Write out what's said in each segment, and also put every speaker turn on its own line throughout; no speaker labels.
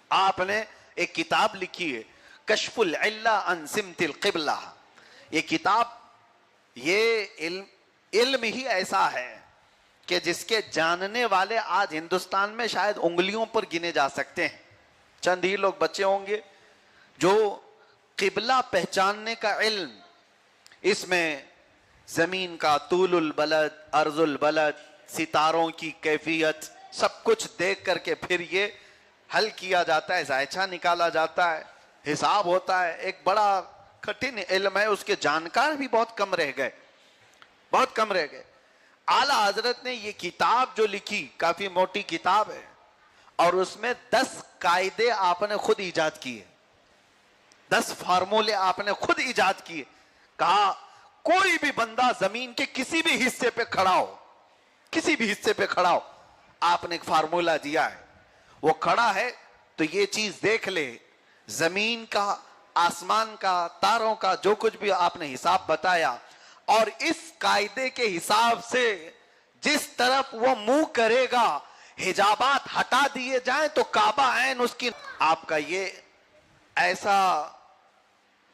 آپ نے ایک کتاب لکھی ہے کشف العلہ عن سمت القبلہ. یہ کتاب، یہ علم ہی ایسا ہے کہ جس کے جاننے والے آج ہندوستان میں شاید انگلیوں پر گنے جا سکتے ہیں. چند ہی لوگ بچے ہوں گے جو قبلہ پہچاننے کا علم، اس میں زمین کا طول البلد، عرض البلد، ستاروں کی کیفیت، سب کچھ دیکھ کر کے پھر یہ حل کیا جاتا ہے، زائچہ نکالا جاتا ہے، حساب ہوتا ہے. ایک بڑا کٹھن علم ہے، اس کے جانکار بھی بہت کم رہ گئے، بہت کم رہ گئے. اعلیٰ حضرت نے یہ کتاب جو لکھی، کافی موٹی کتاب ہے، اور اس میں 10 قاعدے آپ نے خود ایجاد کیے، 10 فارمولے آپ نے خود ایجاد کیے. کہا کوئی بھی بندہ زمین کے کسی بھی حصے پہ کھڑا ہو، کسی بھی حصے پہ کھڑا ہو، آپ نے ایک فارمولا دیا ہے، وہ کھڑا ہے تو یہ چیز دیکھ لے، زمین کا، آسمان کا، تاروں کا، جو کچھ بھی آپ نے حساب بتایا، اور اس قاعدے کے حساب سے جس طرف وہ منہ کرے گا حجابات ہٹا دیے جائیں تو کعبہ عین اس کی. آپ کا یہ ایسا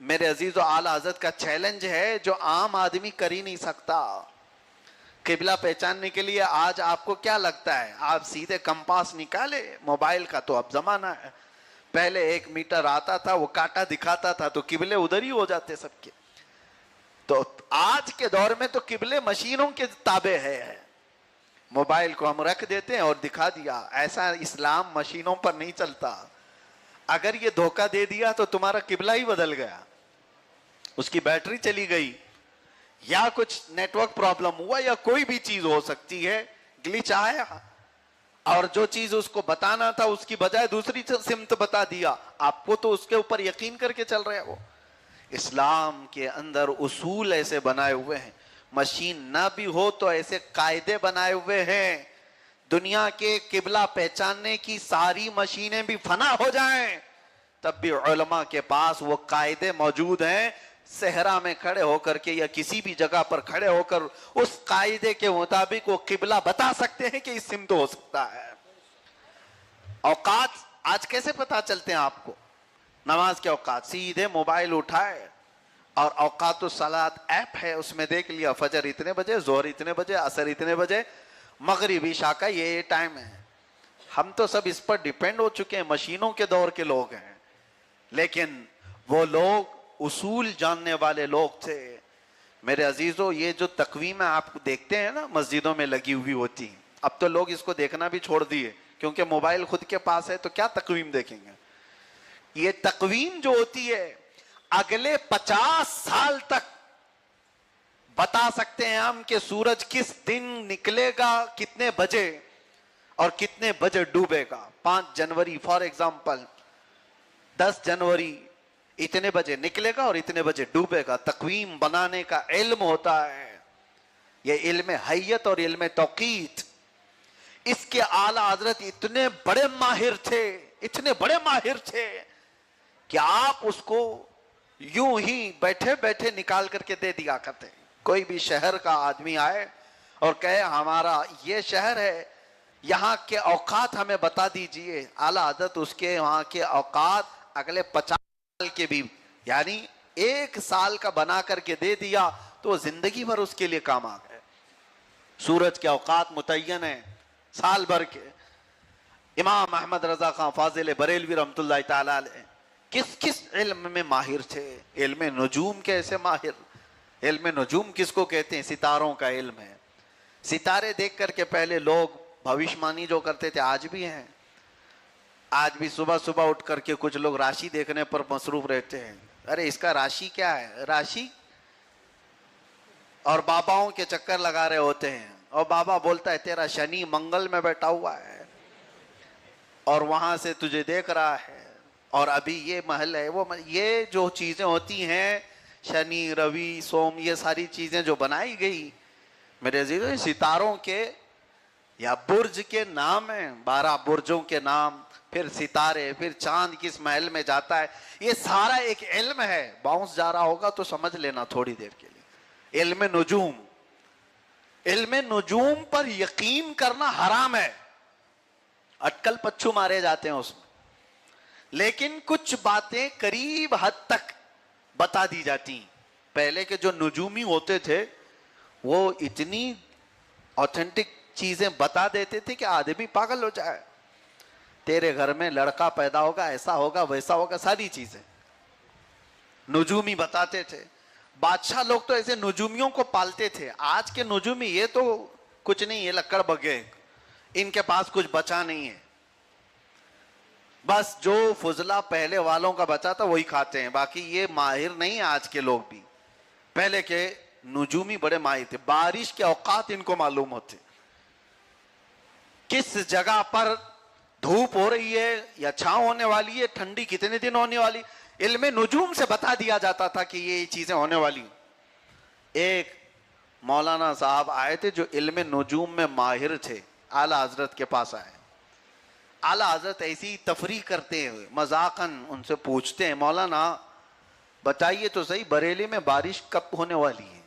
میرے عزیز و اعلیٰ حضرت کا چیلنج ہے جو عام آدمی کر ہی نہیں سکتا. قبلہ پہچاننے کے لیے آج آپ کو کیا لگتا ہے؟ آپ سیدھے کمپاس نکالے، موبائل کا تو اب زمانہ ہے. پہلے 1 میٹر آتا تھا، وہ کاٹا دکھاتا تھا تو قبلے ادھر ہی ہو جاتے سب کے. تو آج کے دور میں تو قبلے مشینوں کے تابع ہے. موبائل کو ہم رکھ دیتے ہیں اور دکھا دیا. ایسا اسلام مشینوں پر نہیں چلتا. اگر یہ دھوکہ دے دیا تو تمہارا قبلہ ہی بدل گیا، اس کی بیٹری چلی گئی، یا کچھ نیٹ ورک پرابلم ہوا، یا کوئی بھی چیز ہو سکتی ہے، گلچ آیا، اور جو چیز اس کو بتانا تھا اس کی بجائے دوسری سمت بتا دیا. آپ کو تو اس کے اوپر یقین کر کے چل رہے ہو. اسلام کے اندر اصول ایسے بنائے ہوئے ہیں، مشین نہ بھی ہو تو ایسے قاعدے بنائے ہوئے ہیں. دنیا کے قبلہ پہچاننے کی ساری مشینیں بھی فنا ہو جائیں تب بھی علماء کے پاس وہ قاعدے موجود ہیں. صحرا میں کھڑے ہو کر کے یا کسی بھی جگہ پر کھڑے ہو کر اس قاعدے کے مطابق وہ قبلہ بتا سکتے ہیں کہ اس سمت ہو سکتا ہے. اوقات آج کیسے پتا چلتے ہیں آپ کو؟ نماز کے اوقات سیدھے موبائل اٹھائے اور اوقات الصلاۃ ایپ ہے، اس میں دیکھ لیا فجر اتنے بجے، ظہر اتنے بجے، عصر اتنے بجے، مغرب عشاء کا یہ ٹائم ہے. ہم تو سب اس پر ڈیپینڈ ہو چکے ہیں، مشینوں کے دور کے لوگ ہیں. لیکن وہ لوگ اصول جاننے والے لوگ تھے. میرے عزیزو، یہ جو تقویمیں آپ دیکھتے ہیں نا مسجدوں میں لگی ہوئی ہوتی ہیں، اب تو لوگ اس کو دیکھنا بھی چھوڑ دیے کیونکہ موبائل خود کے پاس ہے تو کیا تقویم دیکھیں گے. یہ تقویم جو ہوتی ہے اگلے 50 سال تک بتا سکتے ہیں ہم کہ سورج کس دن نکلے گا، کتنے بجے اور کتنے بجے ڈوبے گا. 5 جنوری فار ایگزامپل، 10 جنوری اتنے بجے نکلے گا اور اتنے بجے ڈوبے گا. تقویم بنانے کا علم ہوتا ہے، یہ علم حیت اور علم توقیت. اس کے اعلیٰ حضرت اتنے بڑے ماہر تھے، اتنے بڑے ماہر تھے کہ آپ اس کو یوں ہی بیٹھے بیٹھے نکال کر کے دے دیا کرتے. کوئی بھی شہر کا آدمی آئے اور کہے ہمارا یہ شہر ہے، یہاں کے اوقات ہمیں بتا دیجئے، اعلیٰ حضرت اس کے وہاں کے اوقات اگلے 50 سال کے بھی، یعنی 1 سال کا بنا کر کے دے دیا تو زندگی بھر اس کے لیے کام آ گئے. سورج کے اوقات متعین ہیں سال بھر کے. امام احمد رضا خان فاضل بریلوی رحمۃ اللہ تعالی علیہ کس علم میں ماہر تھے؟ علم نجوم کے ایسے ماہر. علم نجوم کس کو کہتے ہیں؟ ستاروں کا علم ہے. ستارے دیکھ کر کے پہلے لوگ بھوشمانی جو کرتے تھے آج بھی ہیں. آج بھی صبح صبح اٹھ کر کے کچھ لوگ راشی دیکھنے پر مصروف رہتے ہیں. ارے اس کا راشی کیا ہے؟ راشی اور باباؤں کے چکر لگا رہے ہوتے ہیں، اور بابا بولتا ہے تیرا شنی منگل میں بیٹھا ہوا ہے اور وہاں سے تجھے دیکھ رہا ہے، اور ابھی یہ محل ہے وہ یہ جو چیزیں ہوتی ہیں شنی روی سوم، یہ ساری چیزیں جو بنائی گئی میرے عزیزو ستاروں کے یا برج کے نام ہیں. 12 برجوں کے نام، پھر ستارے، پھر چاند کس محل میں جاتا ہے، یہ سارا ایک علم ہے. باؤنس جا رہا ہوگا تو سمجھ لینا تھوڑی دیر کے لیے. علم نجوم، علم نجوم پر یقین کرنا حرام ہے. اٹکل پچھو مارے جاتے ہیں اس میں. لیکن کچھ باتیں قریب حد تک بتا دی جاتی. پہلے کے جو نجومی ہوتے تھے وہ اتنی اوتھینٹک چیزیں بتا دیتے تھے کہ آدمی پاگل ہو جائے. تیرے گھر میں لڑکا پیدا ہوگا, ایسا ہوگا, ویسا ہوگا, ساری چیزیں نجومی بتاتے تھے. بادشاہ لوگ تو ایسے نجومیوں کو پالتے تھے. آج کے نجومی یہ تو کچھ نہیں, یہ لکڑ بگے, ان کے پاس کچھ بچا نہیں ہے. بس جو فضلہ پہلے والوں کا بچا تھا وہی کھاتے ہیں, باقی یہ ماہر نہیں. آج کے لوگ بھی, پہلے کے نجومی بڑے ماہر تھے. بارش کے اوقات ان کو معلوم ہوتے, کس جگہ پر دھوپ ہو رہی ہے یا چھاؤں ہونے والی ہے, ٹھنڈی کتنے دن ہونے والی. علم نجوم سے بتا دیا جاتا تھا کہ یہ چیزیں ہونے والی. ایک مولانا صاحب آئے تھے جو علم نجوم میں ماہر تھے, اعلیٰ حضرت کے پاس آئے. اعلیٰ حضرت ایسی تفریح کرتے ہوئے مذاقاً ان سے پوچھتے ہیں, مولانا بتائیے تو صحیح بریلی میں بارش کب ہونے والی ہے؟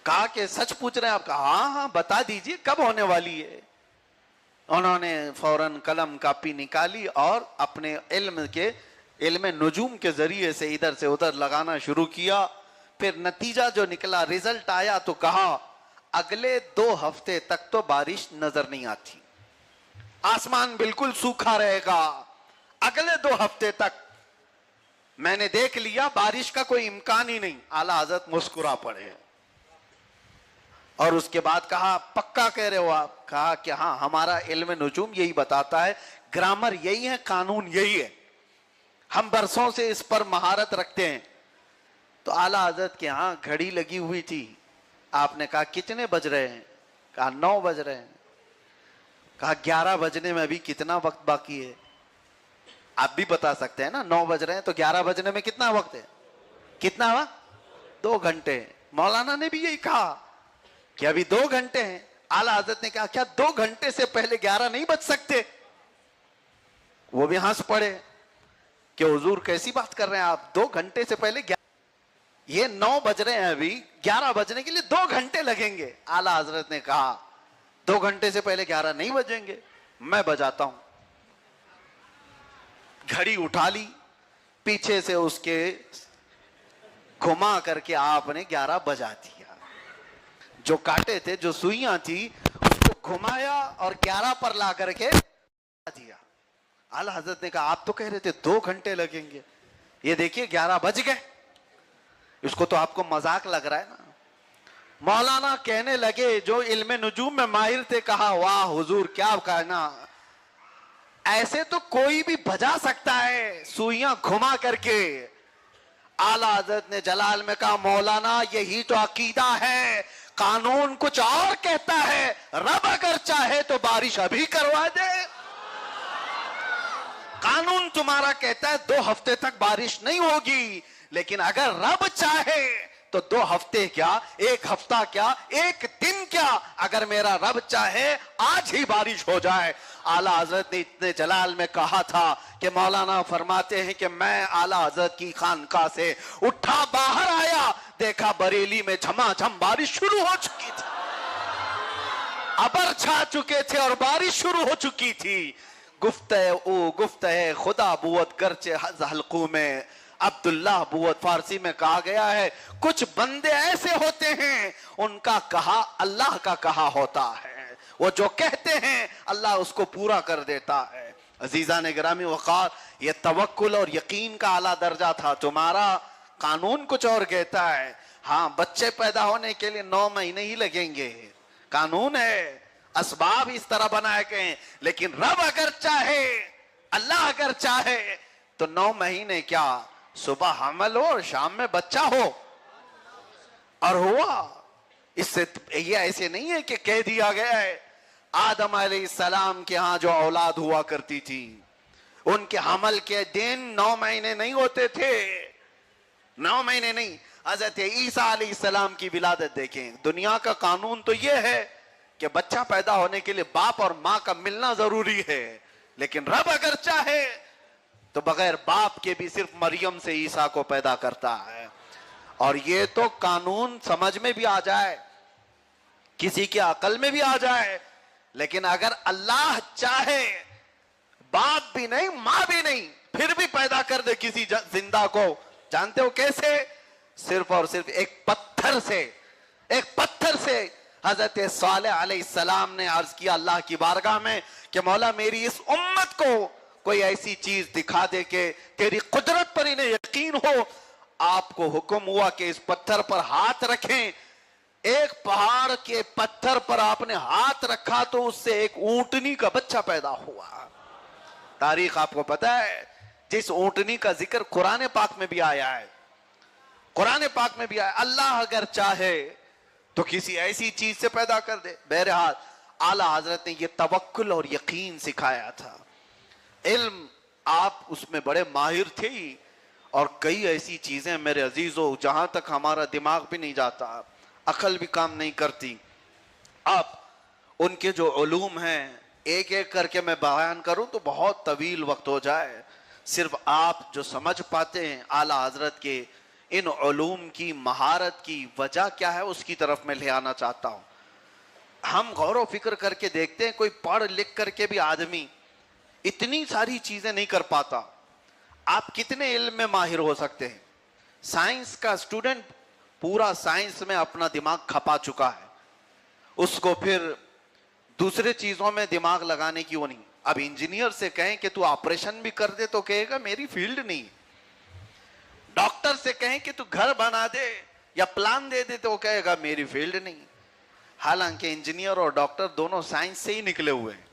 کہا کہ سچ پوچھ رہے ہیں آپ؟ کہا ہاں ہاں بتا دیجئے کب ہونے والی ہے. انہوں نے فوراً قلم کاپی نکالی اور اپنے علم نجوم کے ذریعے سے ادھر سے ادھر لگانا شروع کیا. پھر نتیجہ جو نکلا, رزلٹ آیا تو کہا اگلے 2 ہفتے تک تو بارش نظر نہیں آتی, آسمان بالکل سوکھا رہے گا اگلے 2 ہفتے تک. میں نے دیکھ لیا بارش کا کوئی امکان ہی نہیں. اعلیٰ حضرت مسکرا پڑے اور اس کے بعد کہا پکا کہہ رہے ہو آپ؟ کہا کہ ہاں, ہمارا علم نجوم یہی بتاتا ہے, گرامر یہی ہے, قانون یہی ہے, ہم برسوں سے اس پر مہارت رکھتے ہیں. تو اعلیٰ حضرت کے ہاں گھڑی لگی ہوئی تھی. آپ نے کہا کتنے بج رہے ہیں؟ کہا 9 بج رہے ہیں. کہا 11 بجنے میں ابھی کتنا وقت باقی ہے؟ آپ بھی بتا سکتے ہیں نا, 9 بج رہے ہیں تو 11 بجنے میں کتنا وقت ہے؟ کتنا وقت؟ 2 گھنٹے. مولانا نے بھی یہی کہا کہ ابھی 2 گھنٹے ہیں. اعلیٰ حضرت نے کہا کیا 2 گھنٹے سے پہلے 11 نہیں بج سکتے؟ وہ بھی ہنس پڑے کہ حضور کیسی بات کر رہے ہیں آپ, 2 گھنٹے سے پہلے یہ 9 بج رہے ہیں, ابھی 11 بجنے کے لیے 2 گھنٹے لگیں گے. اعلیٰ حضرت نے کہا 2 گھنٹے سے پہلے 11 نہیں بجیں گے, میں بجاتا ہوں. گھڑی اٹھا لی, پیچھے سے اس کے گھما کر کے آپ نے 11 بجا دیا. جو کاٹے تھے, جو سوئیاں تھی, اس کو گھمایا اور 11 پر لا کر کے دیا. اعلیٰ حضرت نے کہا آپ تو کہہ رہے تھے 2 گھنٹے لگیں گے, یہ دیکھیے 11 بج گئے. اس کو تو آپ کو مذاق لگ رہا ہے نا. مولانا کہنے لگے جو علم نجوم میں ماہر تھے, کہا واہ حضور کیا کہنا, ایسے تو کوئی بھی بجا سکتا ہے سوئیاں گھما کر کے. اعلیٰ حضرت نے جلال میں کہا مولانا یہی تو عقیدہ ہے, قانون کچھ اور کہتا ہے, رب اگر چاہے تو بارش ابھی کروا دے. قانون تمہارا کہتا ہے 2 ہفتے تک بارش نہیں ہوگی, لیکن اگر رب چاہے تو 2 ہفتے کیا, 1 ہفتہ کیا, 1 دن کیا, اگر میرا رب چاہے آج ہی بارش ہو جائے. اعلیٰ حضرت نے اتنے جلال میں کہا تھا کہ مولانا فرماتے ہیں کہ میں اعلیٰ حضرت کی خانقاہ سے اٹھا باہر آیا, دیکھا بریلی میں جھما جھم بارش شروع ہو چکی تھی, ابر چھا چکے تھے اور بارش شروع ہو چکی تھی. گفتہ خدا بوت گرچہ حلقوں میں, عبداللہ بوت فارسی میں کہا گیا ہے, کچھ بندے ایسے ہوتے ہیں ان کا کہا اللہ کا کہا ہوتا ہے, وہ جو کہتے ہیں اللہ اس کو پورا کر دیتا ہے. عزیزان گرامی وقار, یہ توکل اور یقین کا اعلیٰ درجہ تھا. تمہارا قانون کچھ اور کہتا ہے. ہاں بچے پیدا ہونے کے لیے 9 مہینے ہی لگیں گے, قانون ہے, اسباب اس طرح بنائے گئے ہیں, لیکن رب اگر چاہے, اللہ اگر چاہے تو 9 مہینے کیا, صبح حمل ہو اور شام میں بچہ ہو. اور ہوا. اس سے یہ ایسے نہیں ہے کہ کہہ دیا گیا ہے. آدم علیہ السلام کے ہاں جو اولاد ہوا کرتی تھی, ان کے حمل کے دن 9 مہینے نہیں ہوتے تھے, 9 مہینے نہیں. حضرت عیسیٰ علیہ السلام کی ولادت دیکھیں. دنیا کا قانون تو یہ ہے کہ بچہ پیدا ہونے کے لیے باپ اور ماں کا ملنا ضروری ہے, لیکن رب اگر چاہے تو بغیر باپ کے بھی صرف مریم سے عیسیٰ کو پیدا کرتا ہے. اور یہ تو قانون سمجھ میں بھی آ جائے, کسی کی عقل میں بھی آ جائے, لیکن اگر اللہ چاہے باپ بھی نہیں ماں بھی نہیں پھر بھی پیدا کر دے کسی زندہ کو. جانتے ہو کیسے؟ صرف اور صرف ایک پتھر سے. حضرت صالح علیہ السلام نے عرض کیا اللہ کی بارگاہ میں کہ مولا میری اس امت کو کوئی ایسی چیز دکھا دے کہ تیری قدرت پر انہیں یقین ہو. آپ کو حکم ہوا کہ اس پتھر پر ہاتھ رکھیں. ایک پہاڑ کے پتھر پر آپ نے ہاتھ رکھا تو اس سے ایک اونٹنی کا بچہ پیدا ہوا. تاریخ آپ کو پتا ہے جس اونٹنی کا ذکر قرآن پاک میں بھی آیا ہے. اللہ اگر چاہے تو کسی ایسی چیز سے پیدا کر دے. بہرحال اعلیٰ حضرت نے یہ توکل اور یقین سکھایا تھا. علم آپ اس میں بڑے ماہر تھے اور کئی ایسی چیزیں میرے عزیزو جہاں تک ہمارا دماغ بھی نہیں جاتا, عقل بھی کام نہیں کرتی. آپ ان کے جو علوم ہیں ایک ایک کر کے میں بیان کروں تو بہت طویل وقت ہو جائے. صرف آپ جو سمجھ پاتے ہیں اعلیٰ حضرت کے ان علوم کی مہارت کی وجہ کیا ہے اس کی طرف میں لے آنا چاہتا ہوں. ہم غور و فکر کر کے دیکھتے ہیں کوئی پڑھ لکھ کر کے بھی آدمی اتنی ساری چیزیں نہیں کر پاتا. آپ کتنے علم میں ماہر ہو سکتے ہیں؟ سائنس کا اسٹوڈنٹ پورا سائنس میں اپنا دماغ کھپا چکا ہے, اس کو پھر دوسرے چیزوں میں دماغ لگانے کی وہ نہیں. اب انجینئر سے کہیں کہ تو آپریشن بھی کر دے تو کہے گا میری فیلڈ نہیں. ڈاکٹر سے کہیں کہ تو گھر بنا دے یا پلان دے دے تو کہے گا میری فیلڈ نہیں. حالانکہ انجینئر اور ڈاکٹر دونوں سائنس سے ہی نکلے ہوئے ہیں.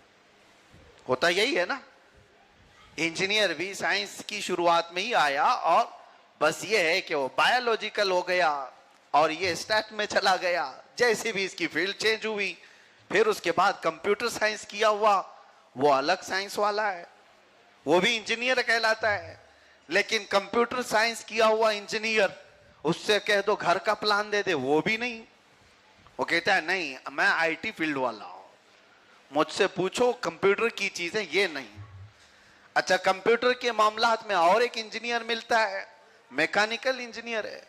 ہوتا یہی ہے نا, انجینئر بھی سائنس کی شروعات میں ہی آیا اور بس یہ ہے کہ وہ بایولوجیکل ہو گیا اور یہ اسٹیٹ میں چلا گیا. جیسے بھی اس کی فیلڈ چینج ہوئی پھر اس کے بعد کمپیوٹر سائنس کیا ہوا, وہ الگ سائنس والا ہے, وہ بھی انجینئر کہلاتا ہے. لیکن کمپیوٹر سائنس کیا ہوا انجینئر اس سے کہہ دو گھر کا پلان دے دے وہ بھی نہیں. وہ کہتا ہے نہیں میں آئی ٹی فیلڈ والا ہوں, مجھ سے پوچھو کمپیوٹر کی چیزیں یہ نہیں. اچھا کمپیوٹر کے معاملات میں اور ایک انجینئر ملتا ہے, میکینیکل انجینئر ہے,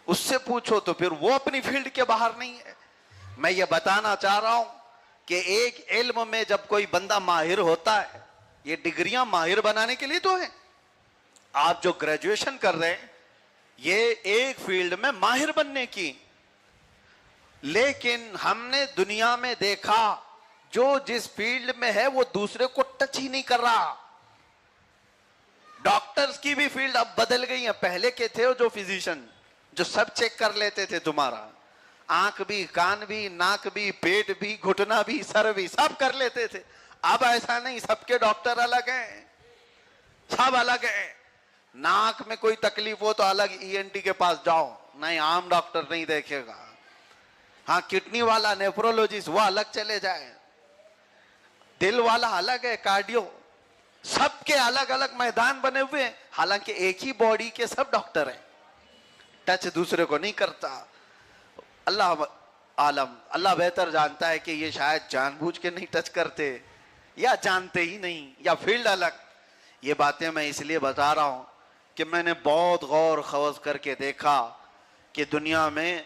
اس سے پوچھو تو پھر وہ اپنی فیلڈ کے باہر نہیں ہے. میں یہ بتانا چاہ رہا ہوں کہ ایک علم میں جب کوئی بندہ ماہر ہوتا ہے, یہ ڈگریاں ماہر بنانے کے لیے تو ہیں. آپ جو گریجویشن کر رہے ہیں یہ ایک فیلڈ میں ماہر بننے کی, لیکن ہم نے دنیا میں دیکھا جو جس فیلڈ میں ہے وہ دوسرے کو ٹچ ہی نہیں کر رہا. ڈاکٹرز کی بھی فیلڈ اب بدل گئی ہیں. پہلے کے تھے جو فزیشین جو سب چیک کر لیتے تھے, تمہارا آنکھ بھی, کان بھی, ناک بھی, پیٹ بھی, گھٹنا بھی, سر بھی, سب کر لیتے تھے. اب ایسا نہیں, سب کے ڈاکٹر الگ ہیں, سب الگ ہیں. ناک میں کوئی تکلیف ہو تو الگ ای این ٹی کے پاس جاؤ, نہیں عام ڈاکٹر نہیں دیکھے گا. ہاں کڈنی والا نیفرولوجسٹ وہ الگ چلے جائے, دل والا الگ ہے, کارڈیو, سب کے الگ الگ میدان بنے ہوئے ہیں. حالانکہ ایک ہی باڈی کے سب ڈاکٹر ہیں, ٹچ دوسرے کو نہیں کرتا. اللہ عالم, اللہ بہتر جانتا ہے کہ یہ شاید جان بوجھ کے نہیں ٹچ کرتے یا جانتے ہی نہیں یا فیلڈ الگ. یہ باتیں میں اس لیے بتا رہا ہوں کہ میں نے بہت غور خوض کر کے دیکھا کہ دنیا میں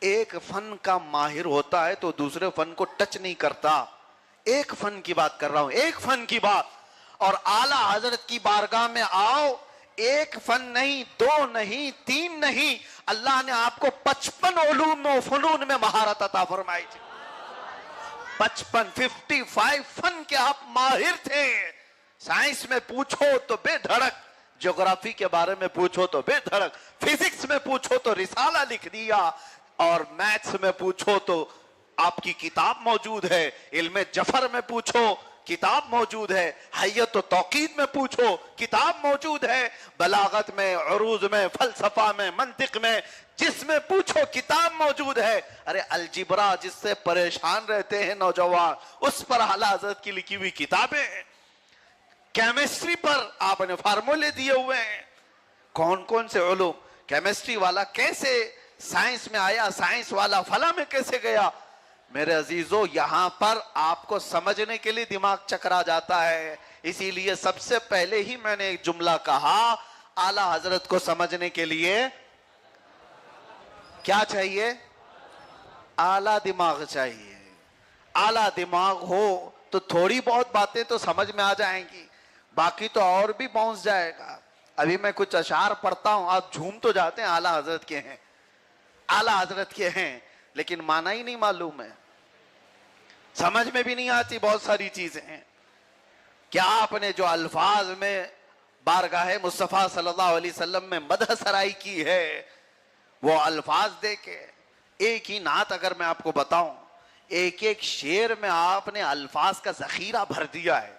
ایک فن کا ماہر ہوتا ہے تو دوسرے فن کو ٹچ نہیں کرتا. ایک فن کی بات کر رہا ہوں, ایک فن کی بات. اور اعلیٰ حضرت کی بارگاہ میں آؤ, ایک فن نہیں, دو نہیں, تین نہیں, اللہ نے آپ کو 55 علوم و فنون میں مہارت عطا فرمائی تھی. 55 فن کے آپ ماہر تھے. سائنس میں پوچھو تو بے دھڑک, جغرافی کے بارے میں پوچھو تو بے دھڑک, فزکس میں پوچھو تو رسالہ لکھ دیا, اور میتھس میں پوچھو تو آپ کی کتاب موجود ہے, علم جفر میں پوچھو کتاب موجود ہے, حیت و توقید میں پوچھو کتاب موجود ہے, بلاغت میں, عروض میں, فلسفہ میں, منطق میں, جس میں پوچھو کتاب موجود ہے. ارے الجبرا جس سے پریشان رہتے ہیں نوجوان, اس پر اعلیٰ حضرت کی لکھی ہوئی کتابیں ہیں. کیمسٹری پر آپ نے فارمولے دیے ہوئے ہیں. کون کون سے علوم, کیمسٹری والا کیسے سائنس میں آیا, سائنس والا فلاں میں کیسے گیا. میرے عزیزو یہاں پر آپ کو سمجھنے کے لیے دماغ چکرا جاتا ہے. اسی لیے سب سے پہلے ہی میں نے ایک جملہ کہا, اعلیٰ حضرت کو سمجھنے کے لیے کیا چاہیے؟ اعلیٰ دماغ چاہیے. اعلیٰ دماغ ہو تو تھوڑی بہت باتیں تو سمجھ میں آ جائیں گی. باقی تو اور بھی پہنچ جائے گا. ابھی میں کچھ اشعار پڑھتا ہوں، آپ جھوم تو جاتے ہیں اعلیٰ حضرت کے ہیں، اعلیٰ حضرت کے ہیں، لیکن معنی ہی نہیں معلوم ہے، سمجھ میں بھی نہیں آتی بہت ساری چیزیں ہیں. کیا آپ نے جو الفاظ میں بارگاہ مصطفیٰ صلی اللہ علیہ وسلم میں مدح سرائی کی ہے، وہ الفاظ دے کے ایک ہی نعت اگر میں آپ کو بتاؤں، ایک ایک شعر میں آپ نے الفاظ کا ذخیرہ بھر دیا ہے.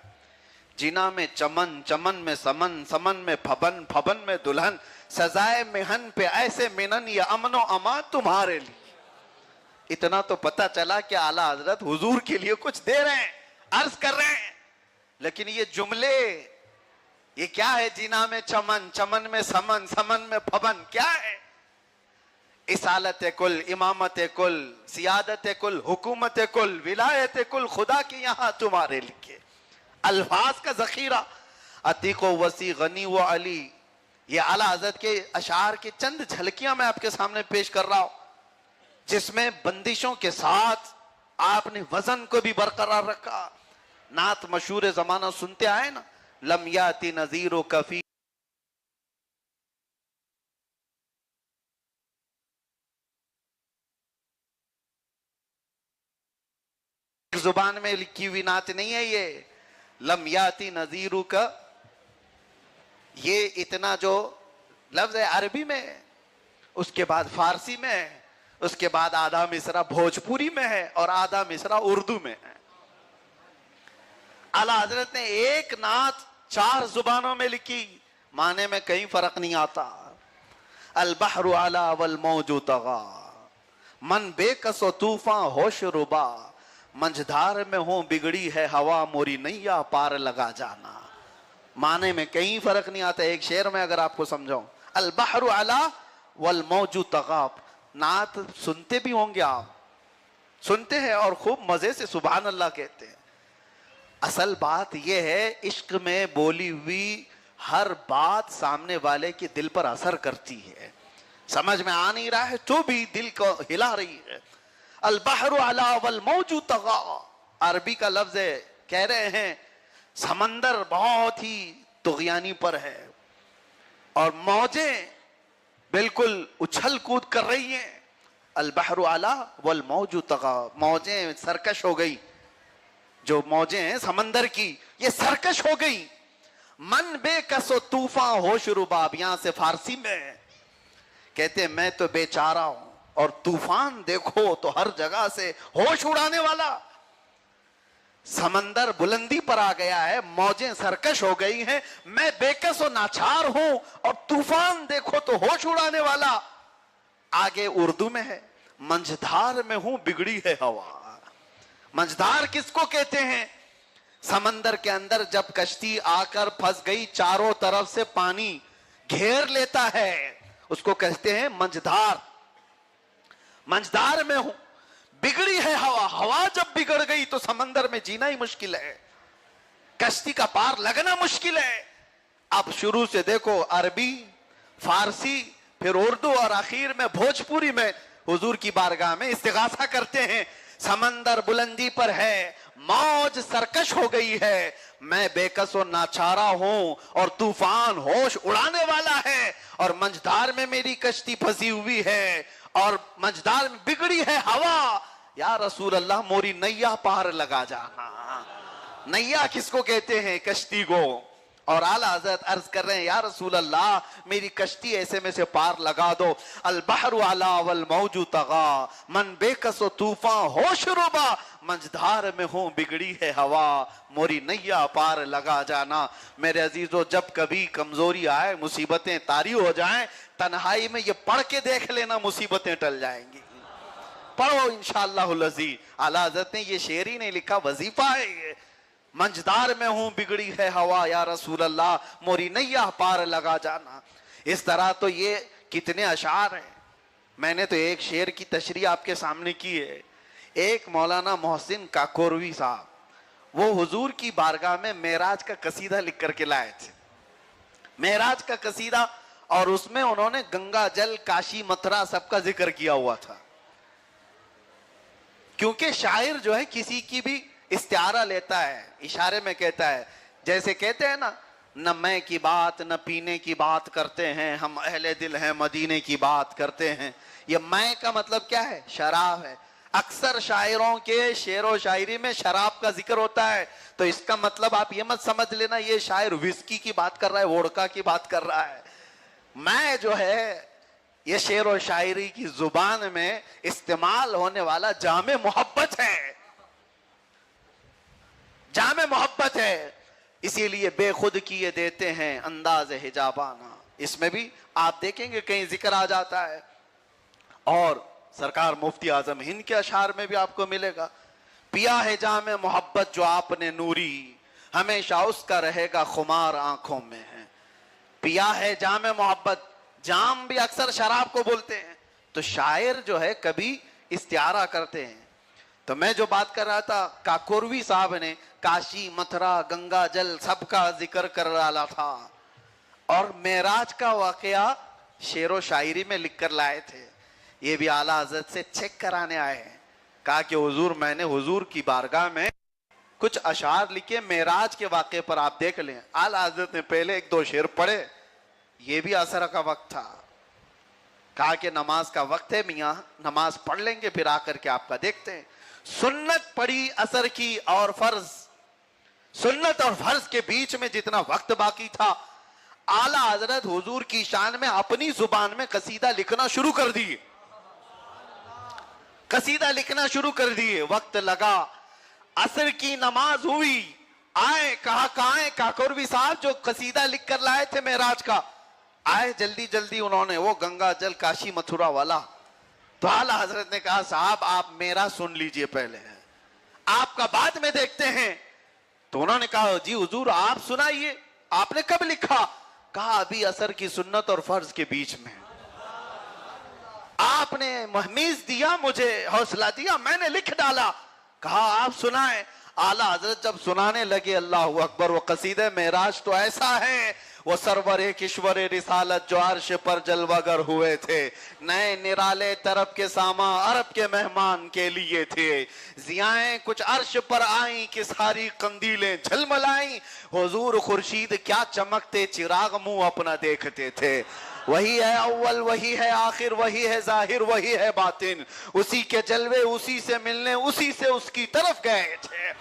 جنا میں چمن، چمن میں سمن، سمن میں پھبن، پھبن میں دلہن، سزائے مہن پہ ایسے منن، یہ امن و امان تمہارے لیے. اتنا تو پتا چلا کہ اعلیٰ حضرت حضور کے لیے کچھ دے رہے ہیں، عرض کر رہے ہیں. لیکن یہ جملے، یہ کیا ہے؟ جنا میں چمن، چمن میں سمن، سمن میں پھبن، کیا ہے؟ اصالت کل، امامت کل، سیادت کل، حکومت کل، ولایت کل خدا کی یہاں تمہارے لیے. الفاظ کا ذخیرہ. عتیق و وسیع، غنی و علی، یہ اعلیٰ حضرت کے اشعار کی چند جھلکیاں میں آپ کے سامنے پیش کر رہا ہوں، جس میں بندشوں کے ساتھ آپ نے وزن کو بھی برقرار رکھا. نعت مشہور زمانہ سنتے آئے نا، لم یاتی نذیر کفی زبان میں لکھی ہوئی نعت نہیں ہے یہ. لم یاتی نذیرو کا، یہ اتنا جو لفظ ہے عربی میں، اس کے بعد فارسی میں ہے، اس کے بعد آدھا مصرع بھوجپوری میں ہے اور آدھا مصرع اردو میں ہے. اعلیٰ حضرت نے ایک نعت 4 زبانوں میں لکھی، معنی میں کہیں فرق نہیں آتا. البحر علا والموج طغا، من بے کس و طوفاں ہوش ربا، منجھدار میں ہوں بگڑی ہے ہوا، موری نیا پار لگا جانا. معنی میں کہیں فرق نہیں آتا. ایک شعر میں اگر آپ کو سمجھاؤں، البحر علا والموج طغا. نعت سنتے بھی ہوں گے آپ، سنتے ہیں اور خوب مزے سے سبحان اللہ کہتے ہیں. اصل بات یہ ہے، عشق میں بولی ہوئی ہر بات سامنے والے کے دل پر اثر کرتی ہے. سمجھ میں آ نہیں رہا ہے تو بھی دل کو ہلا رہی ہے. البحر علا والموج طغا، عربی کا لفظ ہے. کہہ رہے ہیں سمندر بہت ہی طغیانی پر ہے اور موجیں بالکل اچھل کود کر رہی ہیں. البحر علا والموج طغا، موجیں سرکش ہو گئی، جو موجیں ہیں سمندر کی یہ سرکش ہو گئی. من بے کس و طوفاں ہوش رباب، یہاں سے فارسی میں کہتے ہیں میں تو بے چارہ ہوں اور طوفان دیکھو تو ہر جگہ سے ہوش اڑانے والا. سمندر بلندی پر آ گیا ہے، موجیں سرکش ہو گئی ہیں، میں بے کس و ناچار ہوں اور طوفان دیکھو تو ہوش اڑانے والا. آگے اردو میں ہے، منجھدار میں ہوں بگڑی ہے ہوا. منجھدار کس کو کہتے ہیں؟ سمندر کے اندر جب کشتی آ کر پھنس گئی، چاروں طرف سے پانی گھیر لیتا ہے، اس کو کہتے ہیں منجھدار. منجھدار میں ہوں بگڑی ہے ہوا، ہوا جب بگڑ گئی تو سمندر میں جینا ہی مشکل ہے، کشتی کا پار لگنا مشکل ہے. اب شروع سے دیکھو، عربی، فارسی، پھر اردو اور آخر میں بھوجپوری میں حضور کی بارگاہ میں استغاثہ کرتے ہیں. سمندر بلندی پر ہے، موج سرکش ہو گئی ہے، میں بے کس و ناچارہ ہوں اور طوفان ہوش اڑانے والا ہے، اور منجھدار میں میری کشتی پھنسی ہوئی ہے اور منجھدار میں بگڑی ہے ہوا. یا رسول اللہ موری نیا پار لگا جانا. نیا کس کو کہتے ہیں؟ کشتی کو. اور اعلیٰ حضرت عرض کر رہے ہیں یا رسول اللہ میری کشتی ایسے میں سے پار لگا دو. البحر علا والموج طغا، من بے کس و طوفان ہوش ربا، منجھدار میں ہوں بگڑی ہے ہوا، موری نیا پار لگا جانا. میرے عزیزو، جب کبھی کمزوری آئے، مصیبتیں طاری ہو جائیں، تنہائی میں یہ پڑھ کے دیکھ لینا، مصیبتیں ٹل جائیں گی. پڑھو انشاءاللہ العزیز. اعلیٰ حضرت نے یہ شعر ہی نہیں لکھا، وظیفہ ہے یہ. منجھدار میں ہوں بگڑی ہے ہوا، یا رسول اللہ موری نیا پار لگا جانا. اس طرح تو یہ کتنے اشعار ہیں. میں نے تو ایک شعر کی تشریح آپ کے سامنے کی ہے. ایک مولانا محسن کاکوروی صاحب، وہ حضور کی بارگاہ میں معراج کا قصیدہ لکھ کر کے لائے تھے. معراج کا قصیدہ، اور اس میں انہوں نے گنگا جل، کاشی، متھرا سب کا ذکر کیا ہوا تھا. کیونکہ شاعر جو ہے کسی کی بھی استعارہ لیتا ہے، اشارے میں کہتا ہے جیسے کہتے ہیں نا، نہ میں کی بات نہ پینے کی بات کرتے ہیں، ہم اہل دل ہیں مدینے کی بات کرتے ہیں. یہ میں کا مطلب کیا ہے؟ شراب ہے. اکثر شاعروں کے شعر و شاعری میں شراب کا ذکر ہوتا ہے، تو اس کا مطلب آپ یہ مت سمجھ لینا یہ شاعر وسکی کی بات کر رہا ہے، ووڈکا کی بات کر رہا ہے. میں جو ہے یہ شعر و شاعری کی زبان میں استعمال ہونے والا جام محبت ہے، جام محبت ہے. اسی لیے بے خود کیے دیتے ہیں انداز حجابانہ. اس میں بھی آپ دیکھیں گے کہیں ذکر آ جاتا ہے. اور سرکار مفتی اعظم ہند کے اشعار میں بھی آپ کو ملے گا، پیا ہے جام محبت جو آپ نے نوری، ہمیشہ اس کا رہے گا خمار آنکھوں میں ہے. پیا ہے جام محبت، جام بھی اکثر شراب کو بولتے ہیں. تو شاعر جو ہے کبھی استعارہ کرتے ہیں. تو میں جو بات کر رہا تھا، کاکوروی صاحب نے کاشی متھرا گنگا جل سب کا ذکر کر ڈالا تھا، اور معراج کا واقعہ شعر و شاعری میں لکھ کر لائے تھے. یہ بھی اعلیٰ حضرت سے چیک کرانے آئے ہیں. کہا کہ حضور میں نے حضور کی بارگاہ میں کچھ اشعار لکھے معراج کے واقعے پر، آپ دیکھ لیں. اعلیٰ حضرت نے پہلے ایک دو شعر پڑھے، یہ بھی عصر کا وقت تھا. کہا کہ نماز کا وقت ہے میاں، نماز پڑھ لیں گے پھر آ کر کے آپ کا دیکھتے ہیں. سنت پڑھی عصر کی اور فرض، سنت اور فرض کے بیچ میں جتنا وقت باقی تھا، اعلیٰ حضرت حضور کی شان میں اپنی زبان میں قصیدہ لکھنا شروع کر دیے، قصیدہ لکھنا شروع کر دیے. وقت لگا، عصر کی نماز ہوئی، آئے. کہا کہاں ہے کاکوروی صاحب جو قصیدہ لکھ کر لائے تھے معراج کا؟ آئے جلدی جلدی انہوں نے، وہ گنگا جل کاشی متھرا والا. تو اعلیٰ حضرت نے کہا صاحب آپ میرا سن لیجئے پہلے، آپ کا بعد میں دیکھتے ہیں. تو انہوں نے کہا جی حضور آپ سنائیے، آپ نے کب لکھا؟ کہا ابھی عصر کی سنت اور فرض کے بیچ میں. آپ نے مہمیز دیا، مجھے حوصلہ دیا، میں نے لکھ ڈالا. کہا آپ سنائیں. اعلیٰ حضرت جب سنانے لگے، اللہ اکبر، وہ قصیدہ معراج تو ایسا ہے، وہ سرور کشور رسالت جو عرش پر جلوہ گر ہوئے تھے، نئے نرالے طرب کے ساما عرب کے مہمان کے لیے تھے. ضیائیں کچھ عرش پر آئیں کہ ساری قندیلیں جھلملائیں، حضور خورشید کیا چمکتے چراغ منہ اپنا دیکھتے تھے. وہی ہے اول، وہی ہے آخر، وہی ہے ظاہر، وہی ہے باطن، اسی کے جلوے اسی سے ملنے، اسی سے اس کی طرف گئے تھے.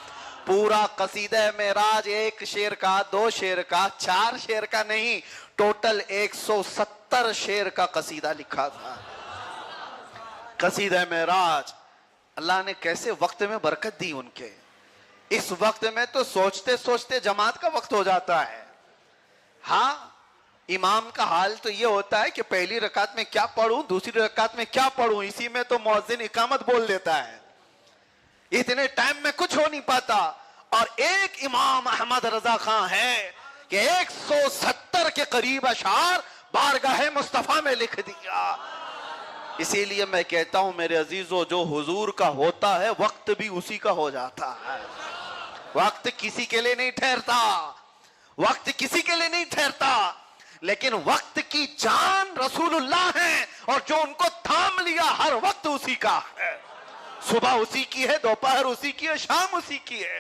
پورا قصیدہ معراج ایک شعر کا، دو شعر کا، چار شعر کا نہیں، ٹوٹل 170 شعر کا قصیدہ لکھا تھا. قصیدہ معراج اللہ نے کیسے وقت میں برکت دی ان کے. اس وقت میں تو سوچتے سوچتے جماعت کا وقت ہو جاتا ہے. ہاں امام کا حال تو یہ ہوتا ہے کہ پہلی رکعت میں کیا پڑھوں، دوسری رکعت میں کیا پڑھوں، اسی میں تو مؤذن اقامت بول دیتا ہے. اتنے ٹائم میں کچھ ہو نہیں پاتا. اور ایک امام احمد رضا خان ہے کہ 170 کے قریب اشعار بارگاہ مصطفیٰ میں لکھ دیا. اسی لیے میں کہتا ہوں میرے عزیزو، جو حضور کا ہوتا ہے وقت بھی اسی کا ہو جاتا ہے. وقت کسی کے لیے نہیں ٹھہرتا، وقت کسی کے لیے نہیں ٹھہرتا، لیکن وقت کی جان رسول اللہ ہیں، اور جو ان کو تھام لیا ہر وقت اسی کا ہے. صبح اسی کی ہے، دوپہر اسی کی ہے، شام اسی کی ہے.